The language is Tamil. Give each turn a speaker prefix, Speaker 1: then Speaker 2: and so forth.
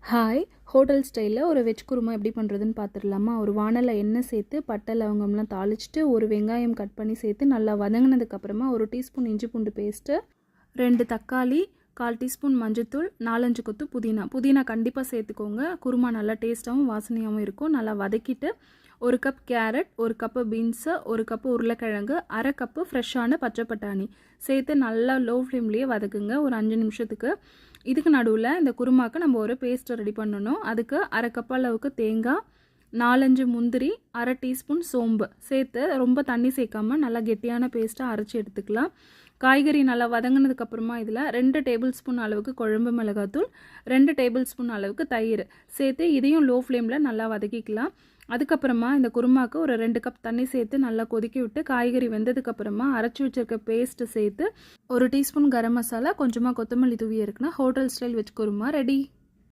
Speaker 1: ஹாய், ஹோட்டல் ஸ்டைலில் ஒரு வெஜ் குருமா எப்படி பண்ணுறதுன்னு பார்த்துடலாமா? ஒரு வானல்ல எண்ணெய் சேர்த்து பட்டை லவங்கம்லாம் தாளிச்சிட்டு ஒரு வெங்காயம் கட் பண்ணி சேர்த்து நல்லா வதங்கினதுக்கப்புறமா 1 டீஸ்பூன் இஞ்சி பூண்டு பேஸ்ட்டு, 2 தக்காளி, 1/4 டீஸ்பூன் மஞ்சத்தூள், 4-5 கொத்து புதினா கண்டிப்பாக சேர்த்துக்கோங்க. குருமா நல்லா டேஸ்ட்டாகவும் வாசனையாகவும் இருக்கும். நல்லா வதக்கிட்டு 1 cup carrot, 1 cup beans, 1 cup உருளைக்கிழங்கு, 1/2 கப்பு ஃப்ரெஷ்ஷான பச்சை பட்டாணி சேர்த்து நல்லா லோ ஃப்ளேம்லேயே வதக்குங்க ஒரு 5 நிமிஷத்துக்கு. இதுக்கு நடுவில் இந்த குருமாக்கு நம்ம ஒரு பேஸ்ட்டை ரெடி பண்ணணும். அதுக்கு 1/2 கப் அளவுக்கு தேங்காய், 4-5 முந்திரி, 1/2 டீஸ்பூன் சோம்பு சேர்த்து ரொம்ப தண்ணி சேர்க்காமல் நல்லா கெட்டியான பேஸ்ட்டாக அரைச்சி எடுத்துக்கலாம். காய்கறி நல்லா வதங்கினதுக்கப்புறமா இதில் 2 டேபிள் ஸ்பூன் அளவுக்கு குழம்பு மிளகாத்தூள், 2 டேபிள் ஸ்பூன் அளவுக்கு தயிர் சேர்த்து இதையும் லோ ஃப்ளேமில் நல்லா வதக்கிக்கலாம். அதுக்கப்புறமா இந்த குருமாவுக்கு ஒரு 2 கப் தண்ணி சேர்த்து நல்லா கொதிக்க விட்டு காய்கறி வெந்ததுக்கப்புறமா அரைச்சி வச்சிருக்க பேஸ்ட்டு சேர்த்து 1 டீஸ்பூன் கரம் மசாலா, கொஞ்சமாக கொத்தமல்லி தூவி இருக்குன்னா hotel style veg kurma ready.